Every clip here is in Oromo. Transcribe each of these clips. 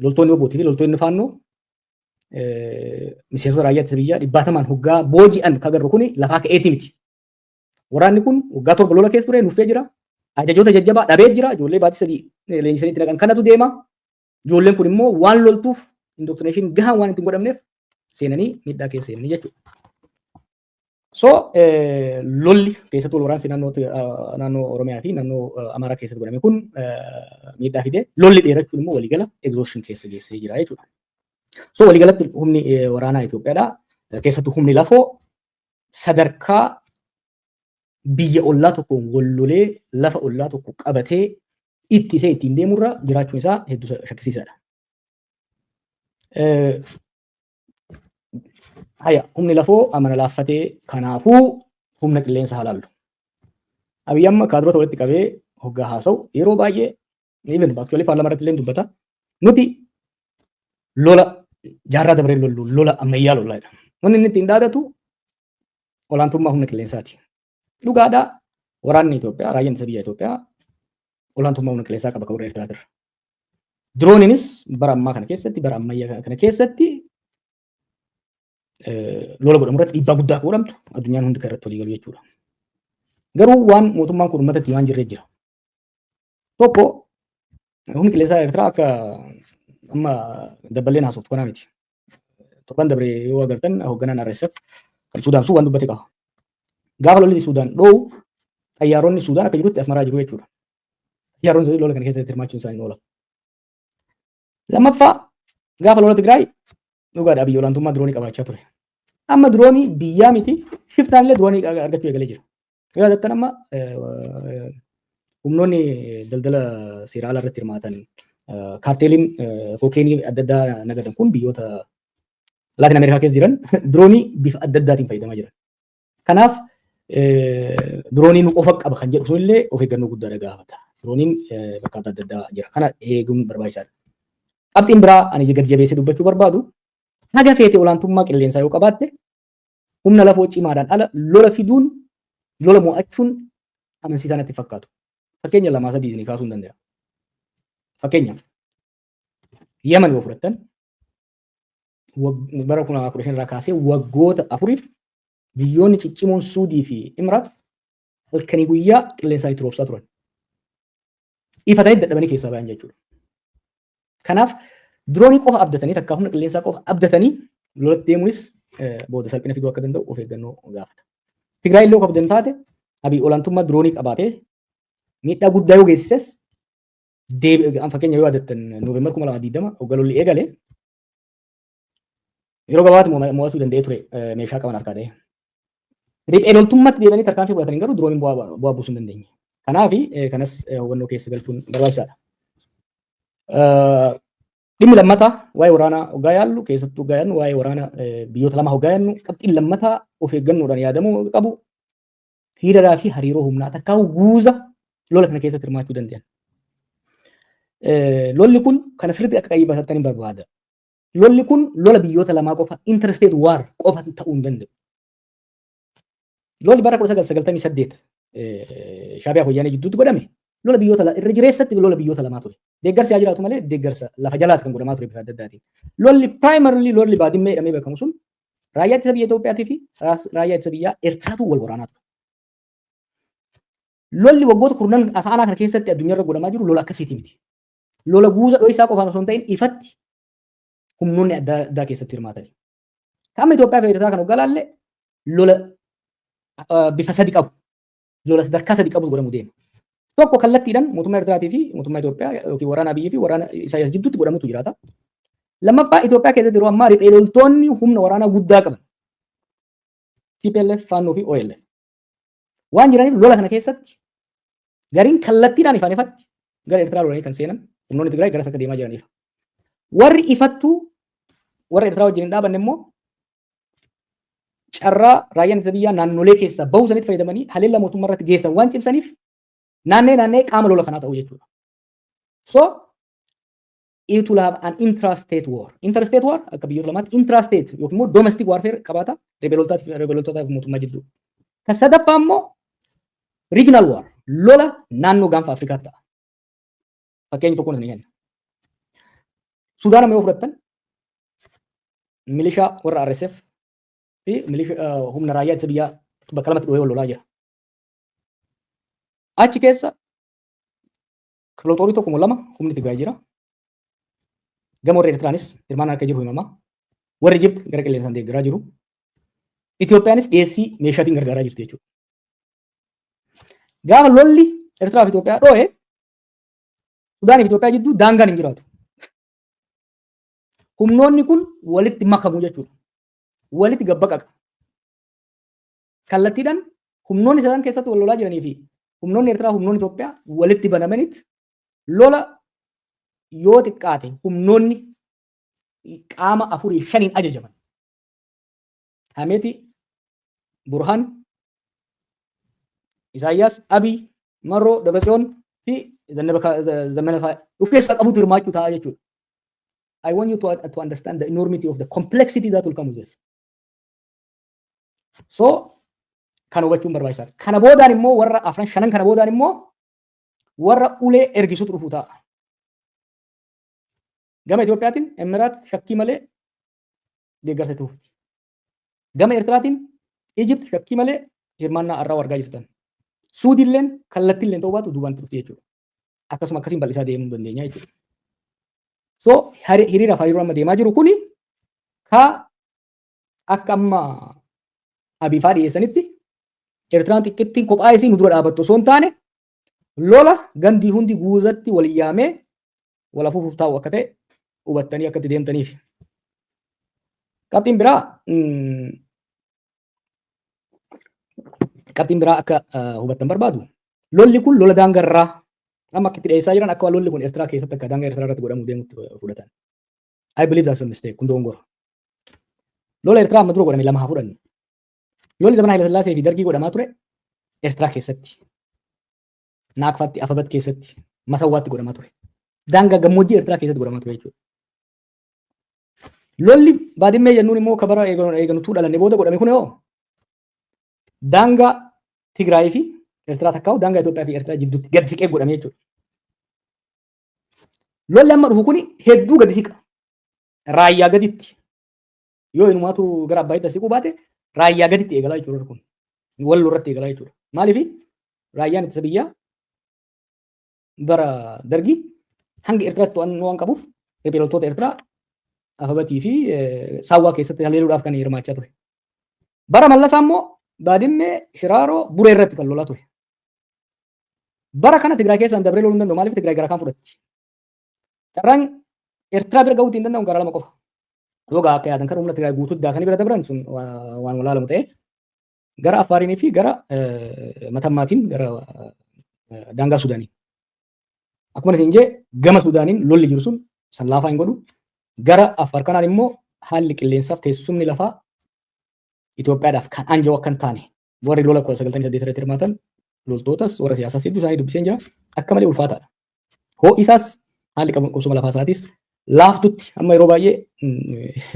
loltoonni obootii fi loltoonni faannoo miseensota raayyaa ittisa biyyaa dhibbatamaan hoggaa booji'an kagarru kuni lafaa ka'eetii miti. Waraanni kun waggaa torba lola keessa ture nuffee jira. Ajajoota jajjabaa dhabee jira. Ijoollee baatii sadii leenjisanii itti naqan kanatu deema. Ijoolleen kun immoo waan loltuuf indoktrineeshin gahaan waan ittiin godhamneef seenanii miidhaa keessa seenanii jechuudha. So lolli keessattuu waraansi naannoo Oromiyaa fi naannoo Amaaraa keessatti godhame kun miidhaa fidee lolli dheerachuun immoo waliigala exhaustion keessa geessee jira jechuudha. So waliigalatti humni waraanaa Itoophiyaadha. Keessattuu humni lafoo sadarkaa biyya ollaa tokkoon wallolee lafa ollaa tokko qabatee ittisee ittiin deemurra jiraachuun isaa hedduu shakkisiisaadha. Humni lafoo amana laaffatee kanaafuu humna qilleensa halaallu. Abiyyi amma kaadrota walitti qabee hoggaa haasa'u yeroo baay'ee even baaktuwalii paarlaamaa irratti illee dubbata. Nuti lola jaarraa dabaree lollu lola ammayyaa lollaadha. Wanni inni ittiin dhaadatu olaantummaa humna qilleensaati. Dhugaadhaa waraanni Itoophiyaa raayyaan ittisa biyyaa Itoophiyaa olaantummaa humna qilleensaa qaba kan warra Eertiraatirra. Dirooniinis bara ammaa kana keessatti bara ammayyaa kana keessatti lola godhamu irratti dhiibbaa guddaa godhamtu addunyaan hundi kan irratti walii galu jechuudha. Garuu waan mootummaan kun uummatatti waan jirree jira. Tokko humni qilleensaa Eertiraa akka amma dabballeen haasoftu kanaa miti. Torban dabree yoo agartan hoogganaan RSF kan Suudaan sun waan dubbate qaba. Gaafa lolli Suudaan dhoowwu xayyaaronni Suudaan akka jirutti asmaraa jiru jechuudha. Xayyaaronni lola kana keessatti hirmaachuun isaanii oola. Lammaffaa gaafa lola Tigraay dhugaadhaa biyya olaantummaa diroonii qabaachaa ture. Amma diroonii biyyaa miti shiftaan illee diroonii argachuu eegalee jira. Yoo yaadattan amma humnoonni daldala seeraa ala irratti hirmaatan kaarteeliin kookeenii adda addaa nagadan kun biyyoota Laatin Ameerikaa keessa jiran diroonii bifa adda addaatiin fayyadamaa jiran. Kanaaf dirooniin qofa qaba kan jedhu sunillee of eeggannoo guddaadha gaafata. Dirooniin bakka adda addaa jira. Kana eeguun barbaachisaadha. Qabxiin biraa ani gad jabeessee dubbachuu barbaadu haga feete olaantummaa qilleensaa yoo qabaatte humna lafoo cimaadhaan ala lola fiduun lola mo'achuun amansiisaa natti fakkaatu. Fakkeenya lamaa sadii isinii kaasuu hin danda'a. Fakkeenyaaf Yemen yoo fudhattan bara 2015 irraa kaasee waggoota afuriif biyyoonni ciccimoon Suudii fi Imiraat halkanii guyyaa qilleensaa itti roobsaa turan. Ifa ta'ee dadhabanii keessaa ba'an jechuudha. Kanaaf diroonii qofa abdatanii takka humna qilleensaa qofa abdatanii lolatti deemuunis booda salphina fiduu akka danda'u of eeggannoo gaafata. Tigraay illee qofa abdan taate Abiy olaantummaa diroonii qabaatee miidhaa guddaa yoo geessises fakkeenya yoo yaadattan Nooveembar 2020 hogga lolli eegale yeroo gabaatu mo'atuu danda'ee ture meeshaa qaban harkaa dha'ee. Riphee loltummaatti deebi'anii tarkaanfii fudhatanii garuu dirooniin bu'aa buusuu hin dandeenye. Kanaaf kanas hubannoo keessa galchuun barbaachisaadha. Dhimmi lammataa waa'ee waraanaa hoggaa yaallu keessattuu hoggaa yaallu waa'ee waraanaa biyyoota lama hoggaa yaallu qabxiin lammataa of eeggannoodhaan yaadamuu qabu hiriiraa fi hariiroo humnaa takkaa guuza lola kana keessatti hirmaachuu danda'an. Lolli kun kan asirratti akka qayyibatattan hin barbaada. Lolli kun lola biyyoota lamaa qofa interstate war qofa ta'uu hin danda'u. Lolli bara 1998 Shaabiyaa Wayyaanee jidduutti godhame lola biyyoota irra jireessatti lola biyyoota lamaa ture. Deeggarsi haa jiraatu malee deeggarsa lafa jalaatti kan godhamaa ture bifa adda addaatiin. Lolli primarily lolli baadimmee jedhamee beekamu sun raayyaa ittisa biyya Itoophiyaatii fi raayyaa ittisa biyyaa Eertiraatu wal waraanaa ture. Lolli waggoota kurnan asaanaa kana keessatti addunyaarra godhamaa jiru lola akkasiiti miti. Lola guuza dho'isaa qofaan osoo hin ta'in ifatti humnoonni adda addaa keessatti hirmaatani. Qaama Itoophiyaa fi Eertiraa kan hoggaa laalle lola bifa sadi qabu. Lola sadarkaa sadi qabu godhamu deema. Tokko kallattiidhaan mootummaa Eertiraatii fi mootummaa Itoophiyaa yookiin waraana Abiyyi fi waraana Isaayyaas jidduutti godhamutu jiraata. Lammaffaa Itoophiyaa keessatti yeroo ammaa riphee loltoonni humna waraanaa guddaa qaban. TPLF, Faannoo fi OLF. Waan jiraniif lola kana keessatti gariin kallattiidhaan ifaan ifatti gara Eertiraa lolanii kan seenan humnoonni Tigraay garas akka deemaa jiraniif. Warri ifattuu warra Eertiraa wajjin hin dhaabanne immoo carraa raayyaan ittisa biyyaa naannolee keessaa bahuu sanitti fayyadamanii haleellaa mootummaa irratti geessan waan cimsaniif naannee qaama lola kanaa ta'uu jechuudha. So it will have an intrastate war. Interstate war akka biyyoota lamaatti intrastate yookiin immoo domestic warfare qabaata ribeeloltootaa fi mootummaa jidduu. Kan sadaffaa immoo regional war lola naannoo gaanfa Afrikaatti ta'a. Fakkeenya tokko ni kenna. Sudaan amma yoo fudhattan milishaa warra RSF fi humna raayyaa ittisa biyyaa bakka lamatti dhoohee wal lolaa jira. Achi keessa kilooxoorii tokko moo lama humni Tigraay jira. Gama warra Eertiraanis hirmaannaan akka jiru himamaa. Warri Ijipti gara qilleensaan deeggaraa jiru. Itoophiyaanis dhiyeessii meeshaatiin gargaaraa jirti jechuudha. Gaafa lolli Eertiraa fi Itoophiyaa dhoohe Sudaanii fi Itoophiyaa jidduu daangaan hin jiraatu. Humnoonni kun walitti makamu jechuudha. Walitti gabbaqaqa. Kallattiidhaan humnoonni sadan keessatti wal lolaa jiranii fi humnoonni Eertiraa humnoonni Itoophiyaa walitti banamanitti lola yoo xiqqaate humnoonni qaama 4-5 ajajaman. Hameeti, Burhaan, Isaayyaas, Abiy, Marroo, Dabratsiyoon fi Zammana fa'aa of keessaa qabutu hirmaachuu ta'a jechuudha. I want you to understand the enormity of the complexity that will come with this. So, kan hubachuun barbaachisaadha. Kana boodaan immoo warra afran shanan kana boodaan immoo warra ulee ergisuutu dhufuu ta'a. Gama Itoophiyaatiin Emiraat shakkii malee deeggarsa itti fufti. Gama Eertiraatiin Ijipt shakkii malee hirmaannaa arraa argaa jirtan. Suudiilleen kallattiilleen ta'uu baatu duubaan turti jechuudha. Akkasuma akkasiin bal'isaa deemuu dandeenya jechuudha. So hiriiraaf hariiroo amma deemaa jiru kuni ka akka amma Abiifaa dhiyeessanitti Eertiraan xiqqittiin kophaa isii nu dura dhaabattu osoo hin taane lola gandii hundi guuzatti wal yaamee wal afuufuuf taa'u akka ta'e hubattanii akkatti deemtaniif. Qabxiin biraa akka hubattan barbaadu lolli kun lola daangarraa amma akka itti dhiyeessaa jiran akka lolli kun Eertiraa keessatti akka daangaa Eertiraa irratti godhamu deemutti fudhatan. I believe that's a mistake kun dogongora. Lola Eertiraa amma dura godhame lama haa fudhannu. Lolli zamana Haayile Sillaasee fi Dargii godhamaa ture Eertiraa keessatti, Naakfaatti, Afabat keessatti, Masawwaatti godhamaa ture. Daangaa gammoojjii Eertiraa keessatti godhamaa ture jechuudha. Lolli baadimmee jennuun immoo kabara eeganutuu dhalanne booda godhame kun yoo daangaa Tigraay fi Eertiraa takkaa'u daangaa Itoophiyaa fi Eertiraa jidduutti gadi siqee godhame jechuudha. Lolli amma dhufu kuni hedduu gadi siqa. Raayyaa gaditti yoo inumaatu gara Abbaayitti siquu baate raayyaa gaditti eegalaa jechuudha kun. Walloo irratti eegalaa jechuudha. Maaliif raayyaan ittisa biyyaa bara Dargii hanga Eertiraatti to'annoo waan qabuuf loltoota Eertiraa Afabatii fi Saawwaa keessatti haleeluudhaaf kan hirmaachaa ture. Bara Mallasaa immoo baadimmee Shiraaroo Buree irratti kan lolaa ture. Bara kana Tigraay keessaan dabree loluu hin danda'u. Maaliif Tigraay gara kaan fudhatti? Carraan Eertiraa bira ga'uutti hin danda'u gara lama qofa. Yoo akka yaadan kan humna Tigraay guutuutti daakanii bira dabran sun waan walaalamu ta'e gara Affaarinii fi gara Matammaatiin gara daangaa Sudaanii. Akkuma isin jee gama Sudaaniin lolli jiru sun san laafaa hin godhu. Gara Affaar kanaan immoo haalli qilleensaaf teessumni lafaa Itoophiyaadhaaf kan anja'u akka hin taane warri lola 1998 irratti hirmaatan loltootas warra siyaasaas hedduu isaanii dubbiseen jira akka malee ulfaataadha. Ho'isaas haalli qubsuma lafaa isaatis laaftutti amma yeroo baay'ee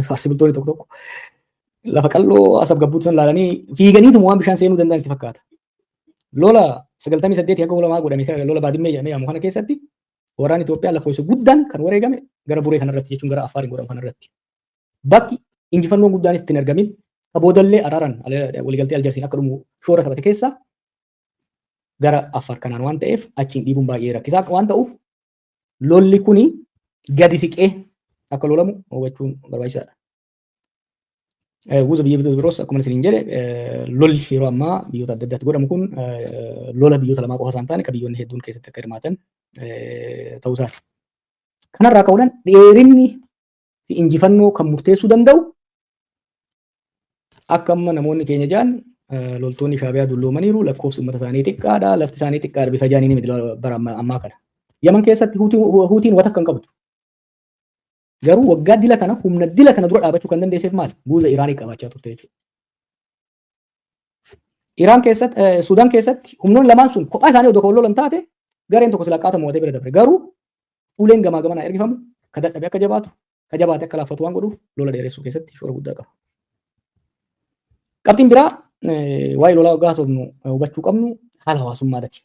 faarsii bultoonni tokko tokko lafa qalloo asab gabbuutti san laalanii fiiganiituma waan bishaan seenuu danda'an itti fakkaata. Lola 98 akka ulamaa godhame lola baadimmee jedhamee yaamu kana keessatti waraanni Itoophiyaa lakkoofsa guddaan kan wareegame gara Buree kanarratti jechuun gara Affaariin godhamu kanarratti. Bakki injifannoon guddaanis ittiin argamin boodallee araaraan waliigaltee Aljarsiin akka dhumu shoora taphate keessa gara Affaar kanaan waan ta'eef achiin dhiibuun baay'ee rakkisaa waan ta'uuf lolli kuni gadi siqee akka lolamu hubachuun barbaachisaadha. Guuza biyya biroos akkuma isin jedhe lolli yeroo ammaa biyyoota adda addaatti godhamu kun lola biyyoota lamaa qofa isaan taane kan biyyoonni hedduun keessatti akka hirmaatan ta'uu isaati. Kanarraa ka'uudhaan dheerinni fi injifannoo kan murteessuu danda'u akka amma namoonni keenya jedhan loltoonni Shaabiyaa dulloomaniiru lakkoofsi uummata isaanii xiqqaadha lafti isaanii xiqqaadha bifa jaaniin miti bara ammaa kana. Yaman keessatti huutiin wata kan qabdu. Garuu waggaa dila kana humna dila kana dura dhaabachuu kan dandeesseef maal? Guuza Iraanii qabaachaa turte jechuudha. Iraan keessatti Sudaan keessatti humnoonni lamaan sun kophaa isaanii odoo lolan taate gareen tokko silaa qaatamu watee bira dabre. Garuu uleen gamaa gamanaa ergifamu ka dadhabe akka jabaatu ka jabaate akka laaffatu waan godhuuf lola dheeressuu keessatti shoora guddaa qaba. Qabxiin biraa waa'ee lolaa waggaa haasofnu hubachuu qabnu haala hawaasummaadhaati.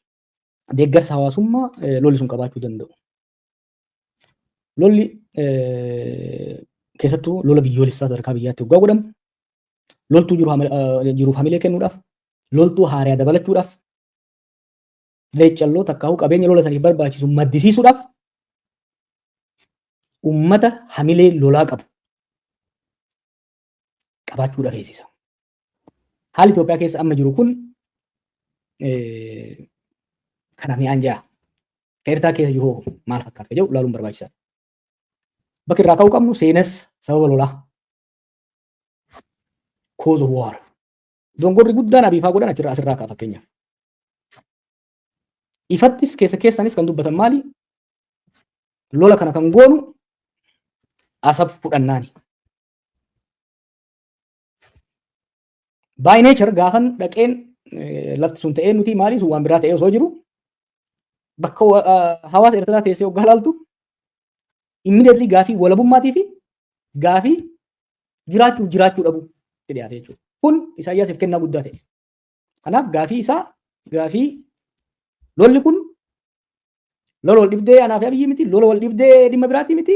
Deeggarsa hawaasummaa lolli sun qabaachuu danda'u. Lolli keessattuu lola biyyoolessaa sadarkaa biyyaatti waggaa godhamu loltuu jiruuf hamilee kennuudhaaf loltuu haaraa dabalachuudhaaf leeccalloo takkaa'uu qabeenya lola saniif barbaachisu maddisiisuudhaaf ummata hamilee lolaa qabu qabaachuudhaaf eegsisa. Haalli Itoophiyaa keessa amma jiru kun kanaaf ni anja'a. Eertaa keessa jiru maal fakkaata jedhu ilaaluun barbaachisaadha. Bakki irraa ka'uu qabnu seenas sababa lolaa. Cause of war. Dongorri guddaan Abiifaa godhan asirraa ka'a fakkeenyaaf. Ifattis keessanis kan dubbatan maali? Lola kana kan goonu asab fudhannaani. By nature gaafan dhaqeen lafti sun ta'ee nuti maali sun waan biraa ta'ee osoo jiru bakka hawaasa Eertiraa teessee waggaa ilaaltu immediately gaafii walabummaatii fi gaafii jiraachuu dhabu dhiyaate jechuudha. Kun Isaayyaasiif kennaa guddaa ta'e. Kanaaf gaafii isaa gaafii lolli kun lola wal dhibdee anaa fi Abiyyi miti, lola wal dhibdee dhimma biraati miti.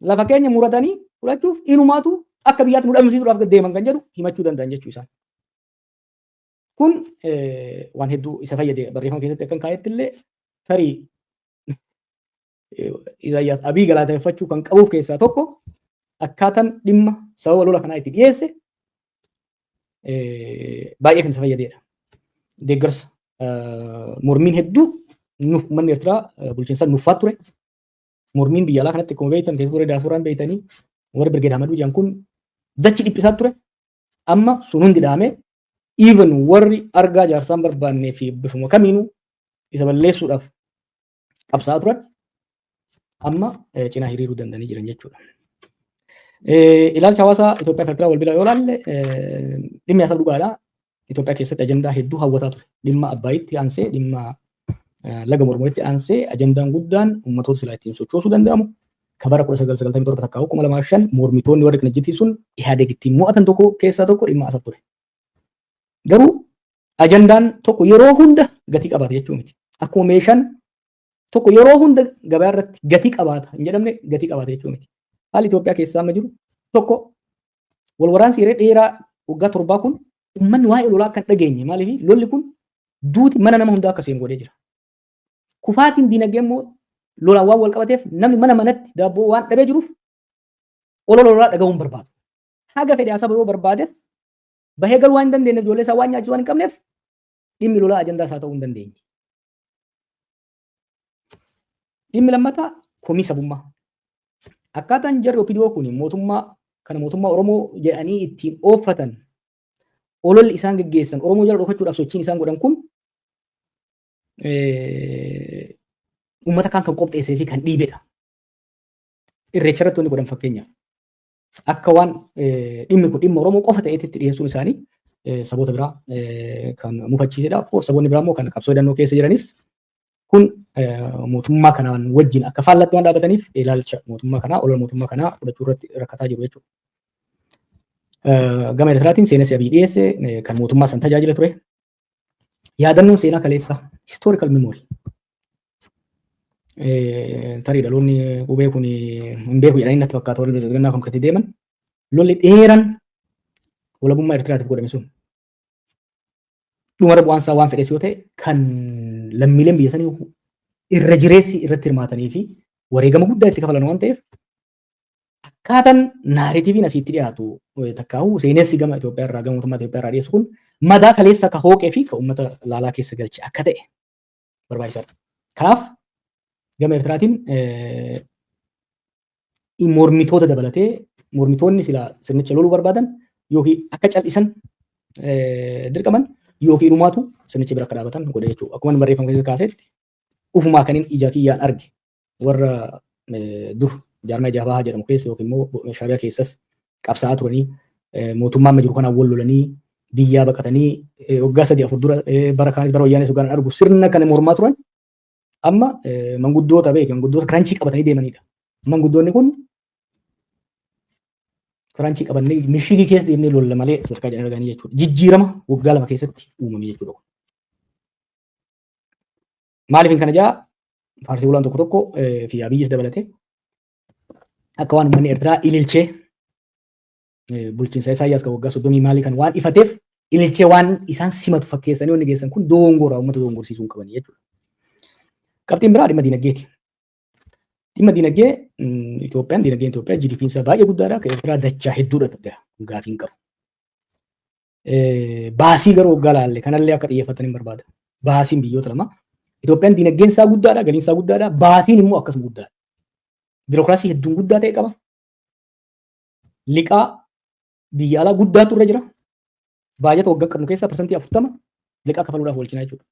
Lafa keenya muratanii fudhachuuf inumaatu akka biyyaatti nu dhabamsiisuudhaaf deeman kan jedhu himachuu danda'an jechuu isaa. Kun waan hedduu isa fayyade barreeffama keessatti akkan kaa'etti illee tarii Isaayyaas Abiy galateeffachuu kan qabuuf keessaa tokko akkaataan dhimma sababa lola kanaa itti dhiyeesse baay'ee kan isa fayyadeedha. Deeggarsa mormiin hedduu uummanni Eertiraa bulchiinsa nuufaa ture. Mormiin biyya alaa kanatti akkuma beektan keessa ture daasporaan beektanii warri Birgeed Ahmaduu jedhan kun dachi dhiphisaa ture. Amma sun hundi dhaamee even warri argaa jaarsaan barbaannee fi bifuma kamiinuu isa balleessuudhaaf qabsaa turan amma cinaa hiriiruu danda'anii jiran jechuudha. Ilaalcha hawaasaa Itoophiyaa fi Eertiraa wal bira yoo ilaalle dhimmi isaa dhugaadha. Itoophiyaa keessatti ajandaa hedduu hawwataa ture. Dhimma Abbaayitti aansee dhimma laga Mormoritti aansee ajandaan guddaan uummatoota silaa ittiin sochoosuu danda'amu. Kabara 1997 takkaa'u 2005 mormitoonni warri Qinijjiitii sun Ihaadeeg ittiin mo'atan tokko keessaa tokko dhimma asab ture. Garuu ajandaan tokko yeroo hunda gatii qabaata jechuu miti. Akkuma meeshaan tokko yeroo hunda gabaa irratti gatii qabaata hin jedhamne gatii qabaata jechuu miti. Haalli Itoophiyaa keessaa amma jiru tokko wal waraansi yeroo dheeraa waggaa 7 kun uummanni waa'ee lolaa kan dhageenye maaliif lolli kun duuti mana nama hundaa akka seenu godhee jira. Kufaatiin diinagdee immoo lolaan waan wal qabateef namni mana manatti daabboo waan dhabee jiruuf lolaa dhagahuun barbaadu. Haga fedhe asaba yoo barbaade bahee galuu waan hin dandeenyeef ijoollee isaa waan nyaachisuu waan hin qabneef dhimmi lolaa ajandaa isaa ta'uu hin dandeenye. Dhimmi lammataa komii sabummaa. Akkaataan jarri OPDO kun mootummaa Oromoo jedhanii ittiin ooffatan ololli isaan geggeessan Oromoo jala dhokachuudhaaf sochiin isaan godhan kun uummata kaan kan qopheessee fi kan dhiibedha. Irreecha irratti wanti godhan fakkeenyaaf. Akka waan dhimmi kun dhimma Oromoo qofa ta'eetti dhiyeessuun isaanii saboota biraa kan mufachiisedha. Saboonni biraa immoo kan qabsoo hidhannoo keessa jiranis kun mootummaa kanaan wajjin akka faallatti waan dhaabataniif ilaalcha mootummaa kanaa olola mootummaa kanaa fudhachuu irratti rakkataa jiru jechuudha. Gama Eertiraatiin seenessi Abiy dhiyeesse kan mootummaa san tajaajila ture. Yaadannoon seenaa kaleessa historical memory. Tarii dhaloonni qubee kun hin beeku jedhanii natti fakkaata warri gannaa kan katti deeman lolli dheeraan walabummaa Eertiraatiif godhame sun dhumara bu'aansaa waan fedhes yoo ta'e kan lammiileen biyya sanii irra jireessi irratti hirmaatanii fi wareegama guddaa itti kafalan waan ta'eef akkaataan naaritiiviin asitti dhiyaatu takkaa'u seenessi gama Itoophiyaa irraa gama mootummaa Itoophiyaa irraa dhiyeessu kun madaa kaleessa akka hooqee fi kan uummata laalaa keessa galche akka ta'e barbaachisaadha. Kanaaf gama Eertiraatiin mormitoota dabalatee mormitoonni sila sirnicha loluu barbaadan yookiin akka cal'isan dirqaman yookiin dhumaatu sirnicha bira akka dhaabatan godhe jechuudha. Akkuma barreeffama keessa kaasetti ufumaa kaniin ija kiyyaan arge warra dur jaarmaa jabahaa jedhamu keessa yookiin immoo Shaabiyaa keessas qabsaa'aa turanii mootummaa amma jiru kanaan wal lolanii biyyaa baqatanii waggaa 3-4 dura bara kaanis bara wayyaanee sugaan argu sirna kana mormaa turan amma manguddoota manguddoota kiraanchii qabatanii deemanidha. Manguddoonni kun kiraanchii qabannee mishigii keessa deemnee lolla malee sadarkaa jedhan arganii jechuudha. Jijjiirama waggaa 2 keessatti uumame jechuudha. Maaliif kana jaa faarsii bulaan tokko fi Abiyyis dabalatee akka waan uummanni Eertiraa ililchee bulchiinsa Isaayyaas kan waggaa 30 maalii kan waan ifateef ililchee waan isaan simatu fakkeessanii wanni geessan kun doongoraa uummata doongorsiisuu hin qaban jechuudha. Qabxiin biraa dhimma diinagdeeti. Dhimma diinagdee diinagdeen Itoophiyaa GDP isaa baay'ee guddaadha. Kan Eertiraa dachaa hedduudha gaafiin qabu. Baasii garuu waggaa laalle kanallee akka xiyyeeffatan hin barbaada. Baasiin biyyoota lama. Itoophiyaan diinagdeen isaa guddaadha, galiin isaa guddaadha, baasiin immoo akkasuma guddaadha. Biirokiraasii hedduun guddaa ta'e qaba. Liqaa biyya alaa guddaatu irra jira. Baajata waggaa qabnu keessaa parsantii 40 liqaa kafaluudhaaf oolchina jechuudha.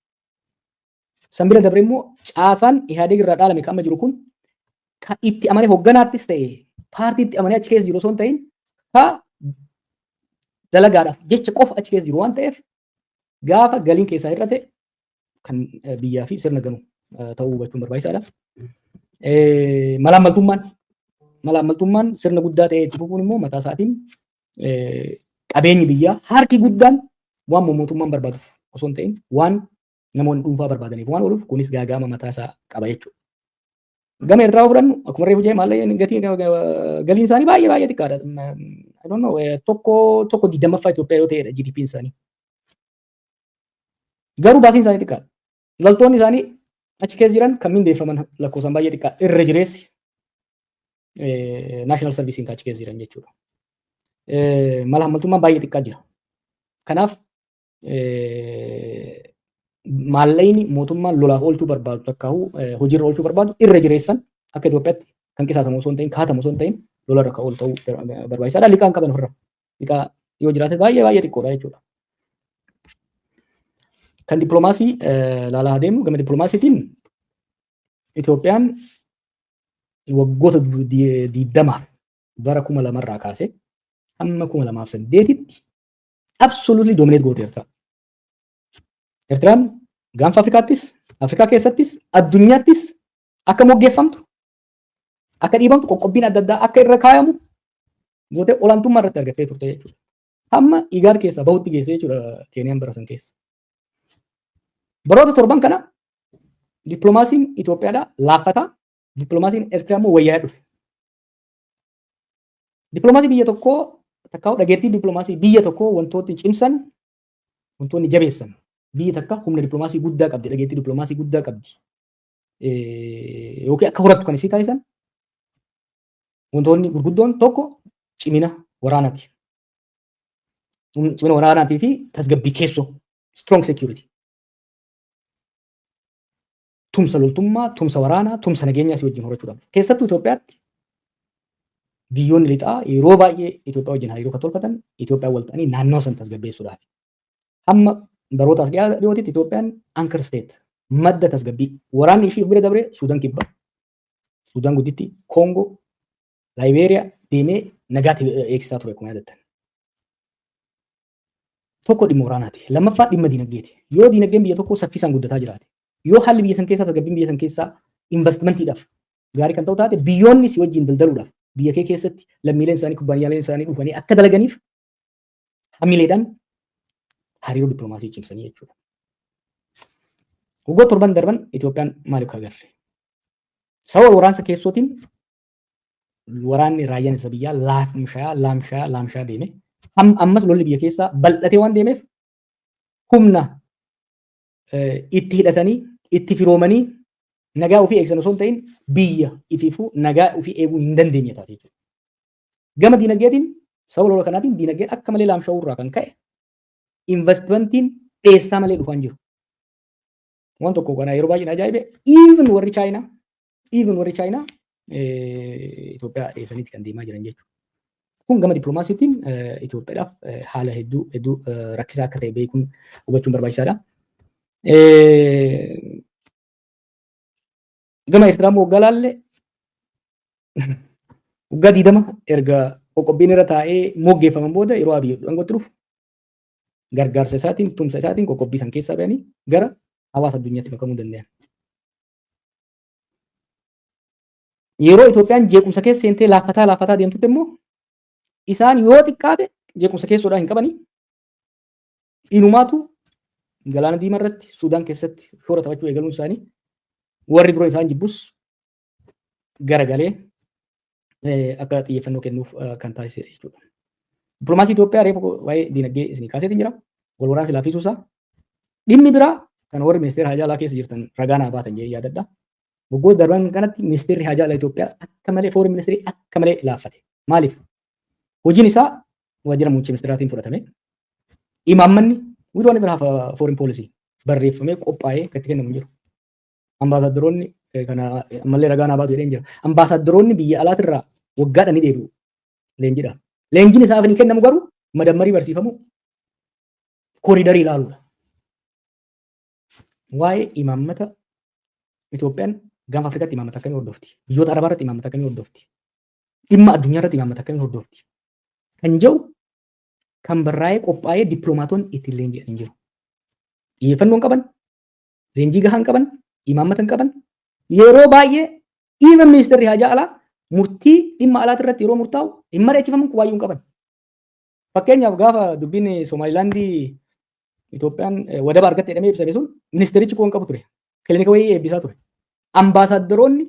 San bira dabre immoo caasaan Ihaadeeg irraa dhaalame kan amma jiru kun kan itti amanee hogganaattis ta'e paartii itti amanee achi keessa jiru osoo hin ta'in kan dalagaadhaaf jecha qofa achi keessa jiru waan ta'eef gaafa galiin keessaa hir'ate kan biyyaa fi sirna ganu ta'uu hubachuun barbaachisaadha. Malaammaltummaan sirna guddaa ta'e itti fufuun immoo mataa isaatiin qabeenyi biyyaa harki guddaan waan mootummaan barbaaduuf osoo hin ta'in waan namoonni dhuunfaa barbaadaniif waan ooluuf kunis gaaga'ama mataa isaa qaba jechuudha. Gama Eertiraa fudhannu akkuma reefu jee maallaqni gatii galiin isaanii baay'ee xiqqaadha. Tokko 20ffaa Itoophiyaa yoo ta'edha GDP'n isaanii. Garuu baasiin isaanii xiqqaadha. Loltoonni isaanii achi keessa jiran kan mindeeffaman lakkoofsaan baay'ee xiqqaadha. Irra jireessi naashinaal sarviisiin kan achi keessa jiran jechuudha. Malaammaltummaan baay'ee xiqqaa jira. Kanaaf maallaqni mootummaan lolaaf oolchuu barbaadu takkaa'uu hojiirra oolchuu barbaadu irra jireessan akka Itoophiyaatti kan qisaasamu osoo hin ta'in kaatamu osoo hin ta'in lolarra akka oolu ta'uu barbaachisaadha. Liqaan qaban ofirra. Liqaa yoo jiraate baay'ee xiqqoodha jechuudha. Kan dippiloomaasii laalaa adeemu gama dippiloomaasiitiin Itoophiyaan waggoota 20 bara 2000 irraa kaasee hamma 2008tti absoluutli doomineet goote Eertiraa. Eertiraan gaanfa Afrikaattis, Afrikaa keessattis, addunyaattis akka moggeeffamtu, akka dhiibamtu, qoqqobbiin adda addaa akka irra kaayamu gootee olaantummaa irratti argattee turte jechuudha. Hamma Igaad keessaa bahutti geessee jechuudha Keeniyaan bara san keessa. Baroota torban kana dippiloomaasiin Itoophiyaadhaa laaffataa, dippiloomaasiin Eertiraa immoo wayyaa'ee dhufe. Dippiloomaasii biyya tokkoo takkaa'u dhageettii dippiloomaasii biyya tokkoo wantoonni cimsan, wantoonni jabeessan. Biyyi takka humna dippiloomaasii guddaa qabdi, dhageettii dippiloomaasii guddaa qabdi. Yookiin akka horattu kan isii taasisan wantoonni gurguddoon tokko cimina waraanaati. Cimina waraanaatii fi tasgabbii keessoo strong security. Tumsa loltummaa, tumsa waraanaa, tumsa nageenyaa asii wajjin horachuudhaaf. Keessattuu Itoophiyaatti biyyoonni lixaa yeroo baay'ee Itoophiyaa wajjin hariiroo kan tolfatan Itoophiyaa wal ta'anii naannoo san tasgabbeessuudhaaf. Hamma barootaas dhiyootitti Itoophiyaan anchor state madda tasgabbii waraanni ishii bira dabree Suudaan kibba, Suudaan gudditti, Koongoo, Laayibeeriyaa deemee nagaatti eegsisaa ture akkuma yaadattan. Tokko dhimma waraanaati. Lammaffaa dhimma diinagdeeti. Yoo diinagdeen biyya tokkoo saffisaan guddataa jiraate, yoo haalli biyya san keessaa tasgabbiin biyya san keessaa investimantiidhaaf gaarii kan ta'u taate biyyoonni si wajjin daldaluudhaaf biyya kee keessatti lammiileen isaanii kubbaaniyaaleen isaanii dhufanii akka dalaganiif hamileedhaan hariiroo dippiloomaasii cimsanii jechuudha. Waggoota torban darban Itoophiyaan maaliif agarre? Sababa waraansa keessootiin waraanni raayyaan isa biyyaa laamshaa deeme. Ammas lolli biyya keessaa bal'atee waan deemeef humna itti hidhatanii, itti firoomanii nagaa ofii eegsan osoo hin ta'in biyya ifiifuu nagaa ofii eeguu hin dandeenye taate jechuudha. Gama diinagdeetiin sababa lola kanaatiin diinagdeen akka malee laamsha'uu irraa kan ka'e investimentiin dheessaa malee dhufaan jiru. Waan tokko kana yeroo baay'ee ajaa'ibe even warri Chaayinaa Itoophiyaa dheessaniiti kan deemaa jiran jechuudha. Kun gama dippiloomaasiitiin Itoophiyaadhaaf haala hedduu rakkisaa akka ta'e beekuun hubachuun barbaachisaadha. Gama Eertiraa immoo waggaa laalle waggaa 20 erga qoqqobbiin irra taa'ee moggeeffaman booda yeroo Abiy aangootti dhufu gargaarsa isaatiin tumsa isaatiin qoqqobbii san keessaa ba'anii gara hawaasa addunyaatti makamuu danda'an. Yeroo Itoophiyaan jeequmsa keessa seentee laaffataa deemtutti immoo isaan yoo xiqqaate jeequmsa keessoodhaa hin qabanii inumaatu galaana diimaa irratti Suudaan keessatti shoora taphachuu eegaluun isaanii warri dura isaan jibbus garagalee akka xiyyeeffannoo kennuuf kan taasisedha jechuudha. Dippiloomaasii Itoophiyaa reefu waa'ee dinagdee isinii kaaseetiin jira. Wal waraansi laaffisuusaa. Dhimmi biraa kan warri ministeera Haajaa Alaa keessa jirtan ragaa naa baatan jedhee yaadadha. Waggoota darban kanatti ministeerri Haajaa Alaa Itoophiyaa akka malee fooriin ministeerii akka malee laaffate. Maaliif? Hojiin isaa waajjira muummicha ministeeraatiin fudhatame. Imaammanni we don't even have a foreign policy barreeffamee qophaa'ee kan itti kennamu jiru. Ambaasaaddaroonni kana ammallee ragaa naa baatu jedheen jira. Ambaasaaddaroonni biyya alaatirraa waggaadhaan ni deebi'u leenjiidhaaf. Leenjiin isaaf ni kennamu garuu madammarii barsiifamu kooriidarii ilaaluudha. Waa'ee imaammata Itoophiyaan gaafa Afrikaatti imaammata akkamii hordofti? Biyyoota Arabaa irratti imaammata akkamii hordofti? Dhimma addunyaa irratti imaammata akkamii hordofti? Kan jedhu kan barraa'ee qophaa'ee dippiloomaatoonni ittiin leenji'an jiru. Xiyyeeffannoo hin qaban, leenjii gahaa hin qaban, imaammata hin qaban. Yeroo baay'ee even ministeerri Haajaa Alaa murtii dhimma alaati irratti yeroo murtaa'u hin mari'achiifamu waayuu hin qaban. Fakkeenyaaf gaafa dubbiin Somaalilaandii Itoophiyaan wadaba argatte jedhamee ibsame sun ministeerichi qoon qabu ture. Kilinika wayii eebbisaa ture. Ambaasaaddaroonni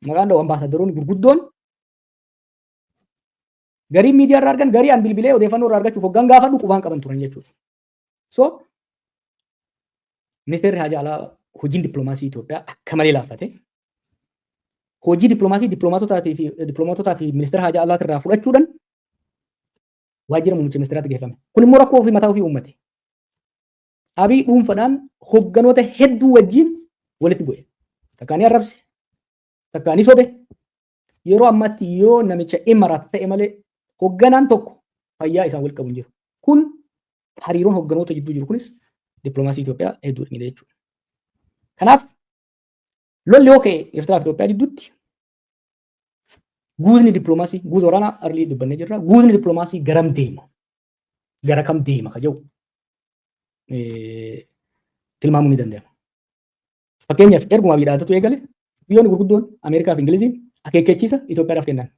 maqaan dha'u ambaasaaddaroonni gurguddoon garii miidiyaa irraa argan garii an bilbilee odeeffannoo irraa argachuuf hoggaan gaafadhu qubaan qaban turan jechuudha. So ministeerri Haajaa Alaa hojiin dippiloomaasii Itoophiyaa akka malee laaffate. Hojii dippiloomaasii dippiloomaatotaa fi ministeera Haajaa Alaa irraa fudhachuudhaan waajjira muummicha ministeeraatti geeffame. Kun immoo rakkoo ofii mataa ofii uummate. Abiy dhuunfaadhaan hogganoota hedduu wajjin walitti bu'e. Takka ni arrabse, takka ni sobe. Yeroo ammaatti yoo namicha imaraat ta'e malee hogganaan tokko fayyaa isaan wal qabu hin jiru. Kun hariiroon hogganoota jidduu jiru kunis dippiloomaasii Itoophiyaa hedduu dhimmiidha jechuudha. Kanaaf lolli yoo ka'e Eertiraa fi Itoophiyaa gidduutti guuzni dippiloomaasii guuza waraanaa arlii dubbannee jirra. Guuzni dippiloomaasii garam deema? Gara kam deema ka jedhu tilmaamuu ni danda'ama. Fakkeenyaaf erguma Abiy dhaatatu eegale biyyoonni gurguddoon Ameerikaa fi Ingiliziin akeekkachiisa Itoophiyaadhaaf kennan.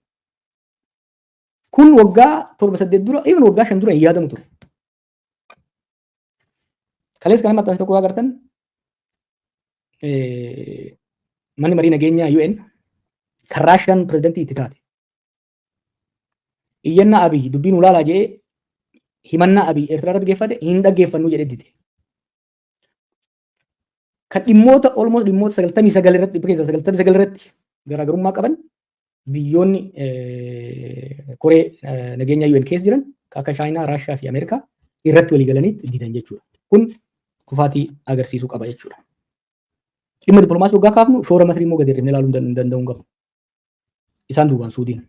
Kun waggaa 7-8 dura, even waggaa 5 dura hin yaadamu ture. Kalees kan maxxanse tokko agartan manni marii nageenyaa UN kan Raashiyaan pirezidantii itti taate. Iyyannaa Abiy dubbiin ulaalaa jedhee himannaa Abiy Eertiraa irratti geeffate hin dhaggeeffannu jedhee dide. Kan dhimmoota almost dhimmoota 99 irratti dhibba keessaa 99 irratti garaagarummaa qaban biyyoonni koree nageenyaa UN keessa jiran akka Chaayinaa, Raashiyaa fi Ameerikaa irratti walii galaniitti didan jechuudha. Kun kufaatii agarsiisuu qaba jechuudha. Dhimma dippiloomaasii waggaa kaafnu shoora Masrii immoo gadi hir'ifnee ilaaluu hin danda'u qabu. Isaan duubaan Suudiin.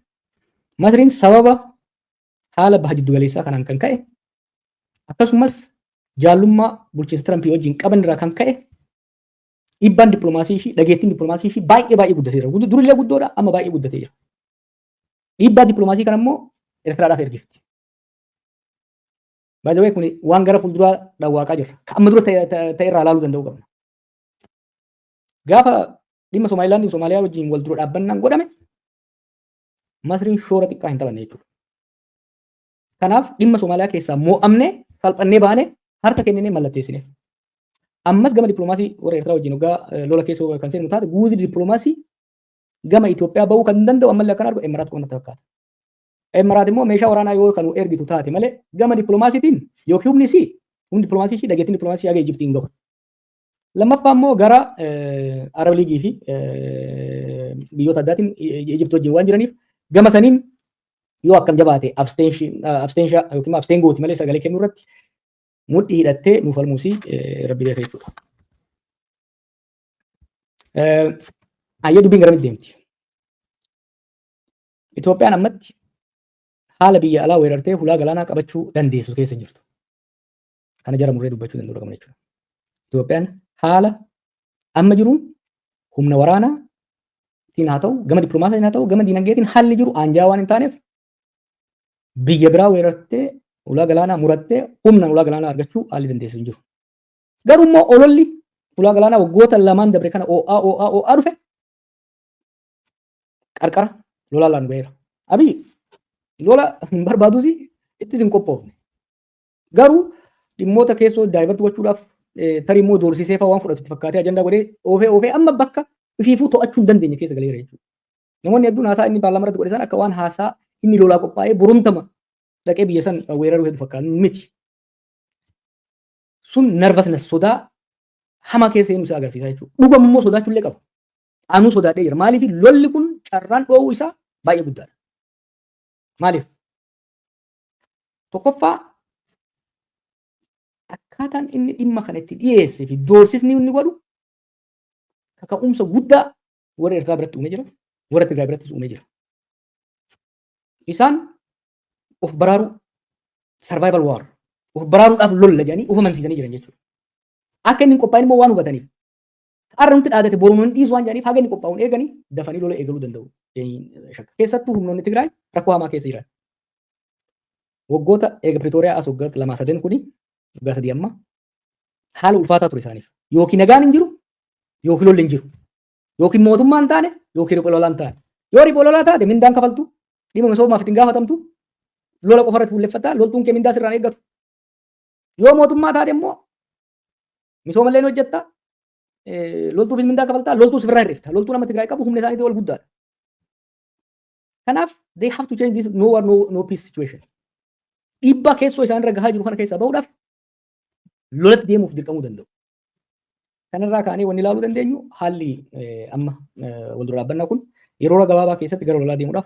Masriin sababa haala baha jiddu galeessaa kanaan kan ka'e akkasumas jaallummaa bulchiinsa Tirampii wajjin qaban irraa kan ka'e dhiibbaan dippiloomaasii ishii dhageettiin dippiloomaasii ishii baay'ee guddateera. Durillee guddoodha amma baay'ee guddatee jira. Dhiibbaa dippiloomaasii kana immoo Eertiraadhaaf ergifti. Baay'ee kun waan gara fuulduraa dhawwaaqaa jirra. Kan amma dura ta'e irraa ilaaluu danda'uu qabna. Gaafa dhimma Somaalilaandii Somaaliyaa wajjin wal dura dhaabbannaan godhame Masriin shoora xiqqaa hin taphanne jechuudha. Kanaaf dhimma Somaaliyaa keessaa moo'amnee salphannee baanee harka kennee mallatteessine. Ammas gama dippiloomaasii warra Eertiraa wajjin waggaa lola keessa kan seenu taate guuzi dippiloomaasii gama Itoophiyaa bahuu kan danda'u ammallee akkan argu Emiraat qonnatti fakkaata. Emiraat immoo meeshaa waraanaa yoo kan ergitu taate malee gama dippiloomaasiitiin yookiin humni dippiloomaasii ishii dhageettiin dippiloomaasii haga Ijiptiin gahu. Lammaffaa immoo gara Arab Liigii fi biyyoota addaatiin Ijipti wajjin waan jiraniif gama saniin yoo akkam jabaate absteenshia yookiin absteen gooti malee sagalee kennuu irratti mudhii hidhattee nuuf falmuusii rabbi beeka jechuudha. Ayyee dubbiin garamitti deemti? Itoophiyaan ammatti haala biyya alaa weerartee hulaa galaanaa qabachuu dandeessu keessa jirtu. Kana jara murree dubbachuu danda'u qabna jechuudha. Itoophiyaan haala amma jiruun humna waraanaatiin haa ta'u, gama dippiloomaasiitiin haa ta'u, gama dinagdeetiin haalli jiru aanjaa waan hin taaneef biyya biraa weerartee ulaa galaanaa murattee humna ulaa galaanaa argachuu haalli dandeessu hin jiru. Garuu immoo ololli ulaa galaanaa waggoota lamaan dabre kana OA dhufe qarqara lolaan laan ga'eera. Abiy lola hin barbaaduus ittis hin qophoofne. Garuu dhimmoota keessoo daayivarti gochuudhaaf tarii immoo doorsisee fa'aa waan fudhatutti fakkaatee ajandaa godhee oofee amma bakka ifiifuu to'achuu hin dandeenye keessa galeera jechuudha. Namoonni hedduun haasaa inni paarlaamaa irratti godhisan akka waan haasaa inni lolaa qophaa'ee borumtama dhaqee biyya san weeraruu hedduu fakkaatu miti. Sun nervasnes sodaa hamaa keessa inni isa agarsiisa jechuudha. Dhugamummoo sodaachuu illee qaba. Anuu sodaadhee jira. Maaliif lolli kun carraan dhoowwuu isaa baay'ee guddaadha. Maaliif? Tokkoffaa akkaataan inni dhimma kana itti dhiyeessee fi doorsisni inni godhu kaka'umsa guddaa warra Eertiraa biratti uumee jira. Warra Tigraay birattis uumee jira. Isaan of baraaruu survival war of baraaruudhaaf lolla jedhanii of amansiisanii jiran jechuudha. Akka inni hin qophaa'in immoo waan hubataniif har'a nuti dhaadate boruun dhiisu waan jedhaniif haga inni qophaa'uun eeganii dafanii lola eegaluu danda'u. Keessattuu humnoonni Tigraay rakkoo hamaa keessa jiran. Waggoota eega Pretooriyaa as waggoota 2-3 kuni waggaa 3 amma haala ulfaataa ture isaaniif. Yookiin nagaan hin jiru yookiin lolli hin jiru. Yookiin mootummaan hin taane yookiin riphoo lolaa hin taane. Yoo riphoo lolaa taate mindaan kafaltu dhimma misoomaaf ittiin gaafatamtu lola qofa irratti fuulleffataa loltuun kee mindaa sirraan eeggatu. Yoo mootummaa taate immoo misoomallee ni hojjetta loltuufis mindaa kafaltaa loltuu sirraa hirrifta. Loltuu nama Tigraay qabu humna isaaniitii ol guddaadha. Kanaaf they have to change this no war no peace situation. Dhiibbaa keessoo isaan irra gahaa jiru kana keessaa bahuudhaaf lolatti deemuuf dirqamuu danda'u. Kanarraa kaanee wanni ilaaluu dandeenyu haalli amma wal dura dhaabbannaa kun yeroo gabaabaa keessatti gara lolaa deemuudhaaf